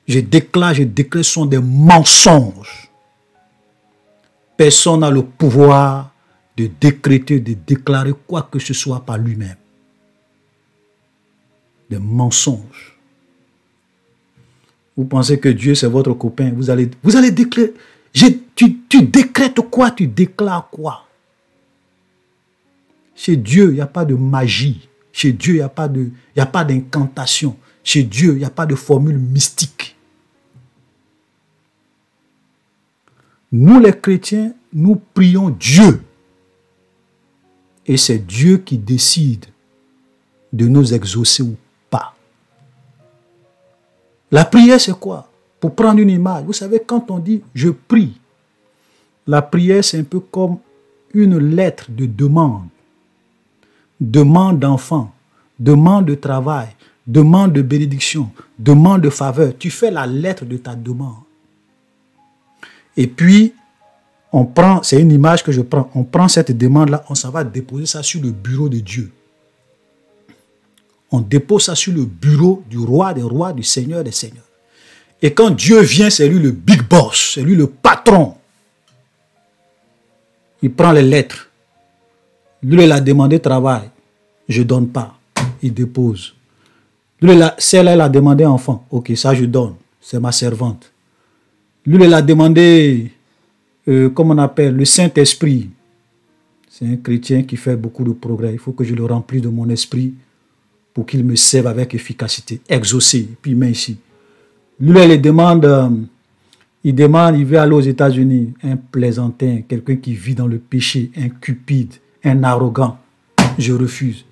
je déclare, sont des mensonges. Personne n'a le pouvoir de décréter, de déclarer quoi que ce soit par lui-même. Des mensonges. Vous pensez que Dieu c'est votre copain, vous allez déclarer. Tu décrètes quoi, tu déclares quoi? Chez Dieu, il n'y a pas de magie. Chez Dieu, il n'y a pas d'incantation. Chez Dieu, il n'y a pas de formule mystique. Nous, les chrétiens, nous prions Dieu. Et c'est Dieu qui décide de nous exaucer ou pas. La prière, c'est quoi? Pour prendre une image, vous savez, quand on dit « je prie », la prière, c'est un peu comme une lettre de demande. Demande d'enfant, demande de travail, demande de bénédiction, demande de faveur. Tu fais la lettre de ta demande. Et puis, on prend, c'est une image que je prends, on prend cette demande-là, on s'en va déposer ça sur le bureau de Dieu. On dépose ça sur le bureau du roi des rois, du Seigneur des seigneurs. Et quand Dieu vient, c'est lui le big boss, c'est lui le patron. Il prend les lettres. Lui, il a demandé travail. Je ne donne pas. Il dépose. Lui, celle-là, elle a demandé enfant. Ok, ça je donne. C'est ma servante. Lui, il a demandé, comment on appelle, le Saint-Esprit. C'est un chrétien qui fait beaucoup de progrès. Il faut que je le remplisse de mon esprit pour qu'il me serve avec efficacité. Exaucé. Puis il met ici. Lui, il demande, il veut aller aux États-Unis. Un plaisantin, quelqu'un qui vit dans le péché, un cupide, un arrogant. Je refuse.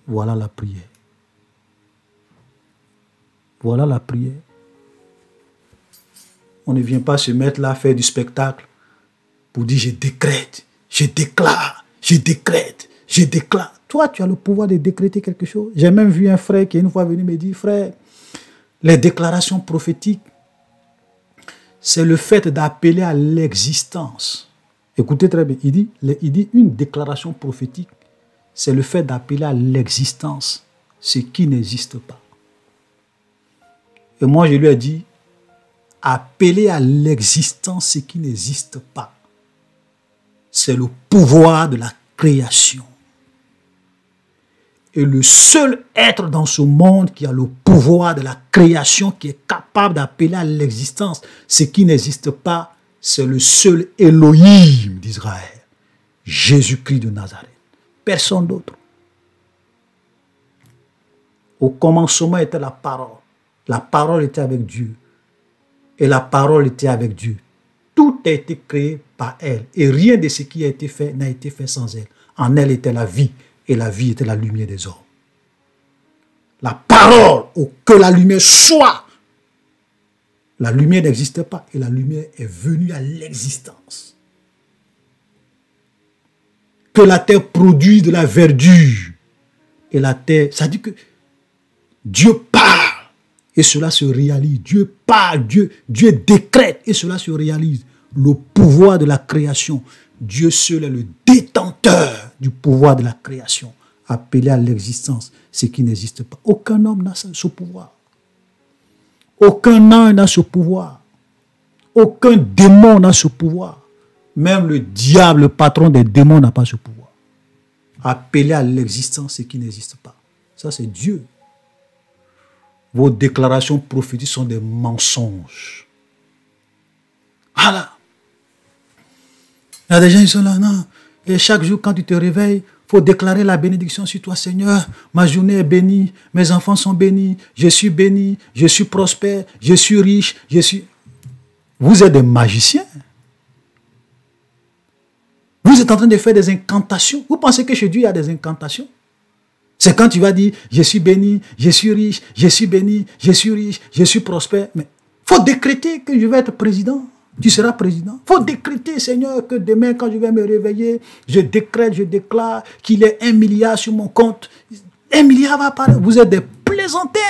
Voilà la prière. Voilà la prière. On ne vient pas se mettre là à faire du spectacle pour dire je décrète, je déclare, je décrète, je déclare. Toi, tu as le pouvoir de décréter quelque chose. J'ai même vu un frère qui est une fois venu me dire, frère, les déclarations prophétiques, c'est le fait d'appeler à l'existence. Écoutez très bien, il dit une déclaration prophétique, c'est le fait d'appeler à l'existence ce qui n'existe pas. Et moi, je lui ai dit, appeler à l'existence ce qui n'existe pas, c'est le pouvoir de la création. Et le seul être dans ce monde qui a le pouvoir de la création, qui est capable d'appeler à l'existence ce qui n'existe pas, c'est le seul Elohim d'Israël, Jésus-Christ de Nazareth. Personne d'autre. Au commencement était la parole. La parole était avec Dieu. Et la parole était avec Dieu. Tout a été créé par elle. Et rien de ce qui a été fait n'a été fait sans elle. En elle était la vie. Et la vie était la lumière des hommes. La parole, que la lumière soit. La lumière n'existait pas. Et la lumière est venue à l'existence. Que la terre produise de la verdure. Et la terre, ça dit que Dieu parle. Et cela se réalise. Dieu parle, Dieu décrète et cela se réalise. Le pouvoir de la création. Dieu seul est le détenteur du pouvoir de la création. Appelé à l'existence ce qui n'existe pas. Aucun homme n'a ce pouvoir. Aucun ange n'a ce pouvoir. Aucun démon n'a ce pouvoir. Même le diable, le patron des démons, n'a pas ce pouvoir. Appeler à l'existence ce qui n'existe pas. Ça, c'est Dieu. Vos déclarations prophétiques sont des mensonges. Voilà. Il y a des gens qui sont là, non. Et chaque jour, quand tu te réveilles, il faut déclarer la bénédiction sur toi, Seigneur. Ma journée est bénie, mes enfants sont bénis, je suis béni, je suis prospère, je suis riche, je suis... Vous êtes des magiciens. Vous êtes en train de faire des incantations. Vous pensez que chez Dieu, il y a des incantations? C'est quand tu vas dire, je suis béni, je suis riche, je suis béni, je suis riche, je suis prospère. Mais il faut décréter que je vais être président. Tu seras président. Il faut décréter, Seigneur, que demain, quand je vais me réveiller, je décrète, je déclare qu'il y ait 1 milliard sur mon compte. 1 milliard va apparaître. Vous êtes des plaisantins.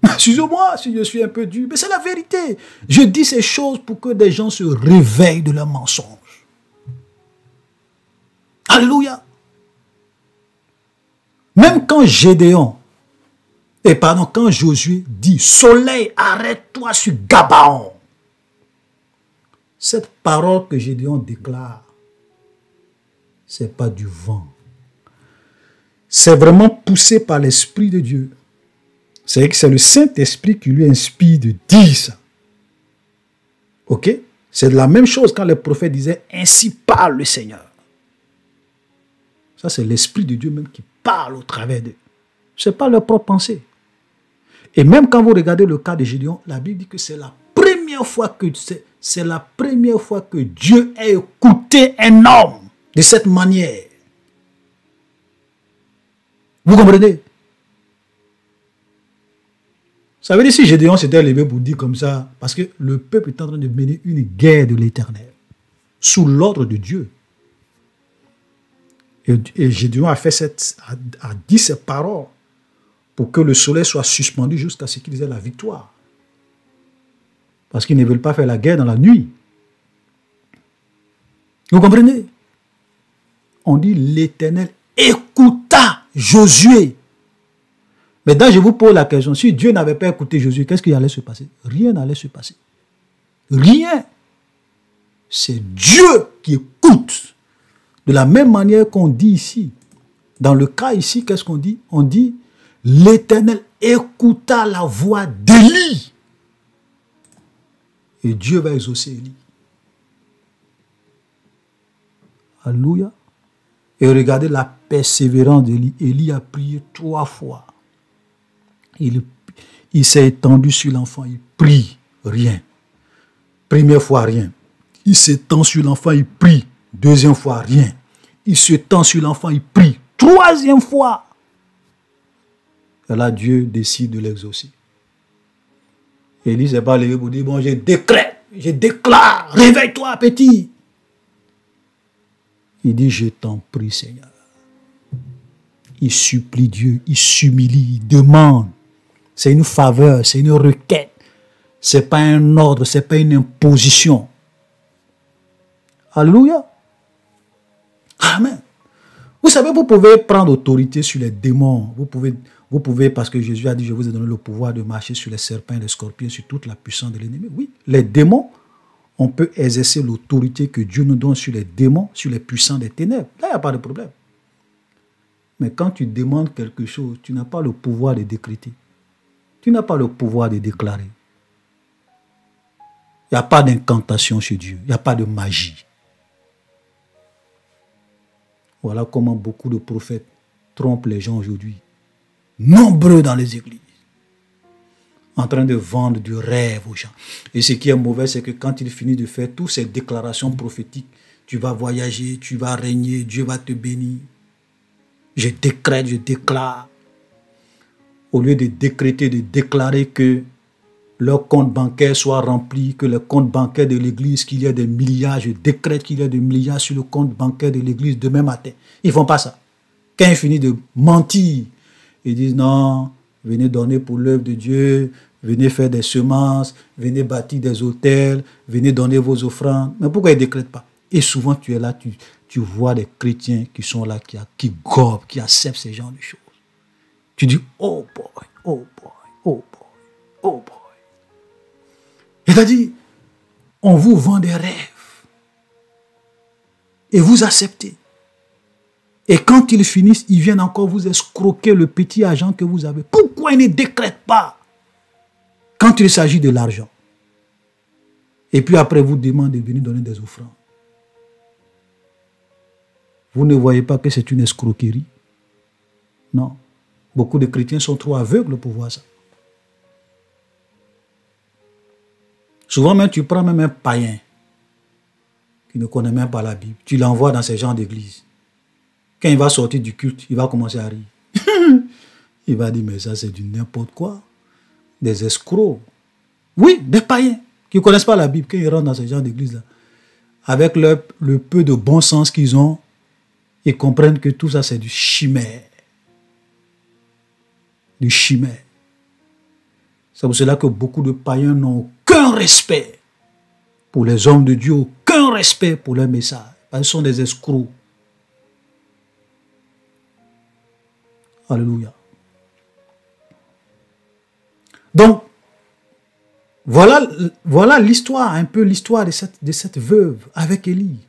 Excusez-moi si je suis un peu dur, mais c'est la vérité. Je dis ces choses pour que des gens se réveillent de leurs mensonges. Alléluia. Même quand quand Josué dit, soleil, arrête-toi sur Gabaon. Cette parole que Gédéon déclare, ce n'est pas du vent. C'est vraiment poussé par l'Esprit de Dieu. C'est que c'est le Saint-Esprit qui lui inspire de dire ça. Ok? C'est la même chose quand les prophètes disaient, ainsi parle le Seigneur. Ça, c'est l'Esprit de Dieu même qui parle au travers d'eux. Ce n'est pas leur propre pensée. Et même quand vous regardez le cas de Gédéon, la Bible dit que c'est la première fois que Dieu a écouté un homme de cette manière. Vous comprenez? Ça veut dire si Gédéon s'était levé pour dire comme ça, parce que le peuple est en train de mener une guerre de l'Éternel, sous l'ordre de Dieu. Et Gédéon a dit ces paroles pour que le soleil soit suspendu jusqu'à ce qu'ils aient la victoire. Parce qu'ils ne veulent pas faire la guerre dans la nuit. Vous comprenez? On dit l'Éternel écouta Josué. Maintenant, je vous pose la question. Si Dieu n'avait pas écouté Josué, qu'est-ce qui allait se passer? Rien n'allait se passer. Rien. c'est Dieu qui écoute. De la même manière qu'on dit ici, dans le cas ici, qu'est-ce qu'on dit? On dit, l'Éternel écouta la voix d'Élie. Et Dieu va exaucer Élie. Alléluia. Et regardez la persévérance d'Élie. Élie a prié 3 fois. Il s'est étendu sur l'enfant, il prie, rien. Première fois, rien. Il s'étend sur l'enfant, il prie. Deuxième fois, rien. Il s'étend sur l'enfant, il prie. Troisième fois. Et là, Dieu décide de l'exaucer. Élie s'est pas levé pour dire, bon, je décrète, je déclare, réveille-toi, petit. Il dit, je t'en prie, Seigneur. Il supplie Dieu, il s'humilie, il demande. C'est une faveur, c'est une requête. Ce n'est pas un ordre, ce n'est pas une imposition. Alléluia. Amen. Vous savez, vous pouvez prendre autorité sur les démons. Vous pouvez, parce que Jésus a dit, je vous ai donné le pouvoir de marcher sur les serpents et les scorpions, sur toute la puissance de l'ennemi. Oui, les démons, on peut exercer l'autorité que Dieu nous donne sur les démons, sur les puissants des ténèbres. Là, il n'y a pas de problème. Mais quand tu demandes quelque chose, tu n'as pas le pouvoir de décréter. Tu n'as pas le pouvoir de déclarer. Il n'y a pas d'incantation chez Dieu. Il n'y a pas de magie. Voilà comment beaucoup de prophètes trompent les gens aujourd'hui. Nombreux dans les églises. En train de vendre du rêve aux gens. Et ce qui est mauvais, c'est que quand ils finissent de faire toutes ces déclarations prophétiques, tu vas voyager, tu vas régner, Dieu va te bénir. Je décrète, je déclare. Au lieu de décréter, de déclarer que leur compte bancaire soit rempli, que le compte bancaire de l'église, qu'il y ait des milliards, je décrète qu'il y ait des milliards sur le compte bancaire de l'église demain matin. Ils ne font pas ça. Quand ils finissent de mentir, ils disent non, venez donner pour l'œuvre de Dieu, venez faire des semences, venez bâtir des hôtels, venez donner vos offrandes. Mais pourquoi ils ne décrètent pas? Et souvent tu es là, tu vois des chrétiens qui sont là, qui gobent, qui acceptent ces genres de choses. Tu dis, oh boy, oh boy, oh boy, oh boy. C'est-à-dire, on vous vend des rêves. Et vous acceptez. Et quand ils finissent, ils viennent encore vous escroquer le petit argent que vous avez. Pourquoi ils ne décrètent pas quand il s'agit de l'argent? Et puis après, vous demandez de venir donner des offrandes. Vous ne voyez pas que c'est une escroquerie? Non. Beaucoup de chrétiens sont trop aveugles pour voir ça. Souvent même, tu prends même un païen qui ne connaît même pas la Bible. Tu l'envoies dans ces genres d'église. Quand il va sortir du culte, il va commencer à rire. Il va dire, mais ça c'est du n'importe quoi. Des escrocs. Oui, des païens qui ne connaissent pas la Bible. Quand ils rentrent dans ces genres d'église-là, avec le peu de bon sens qu'ils ont, ils comprennent que tout ça c'est du chimère. Du chimère. C'est pour cela que beaucoup de païens n'ont aucun respect pour les hommes de Dieu, aucun respect pour leur message. Parce qu'ils sont des escrocs. Alléluia. Donc, voilà l'histoire, un peu l'histoire de cette veuve avec Élie.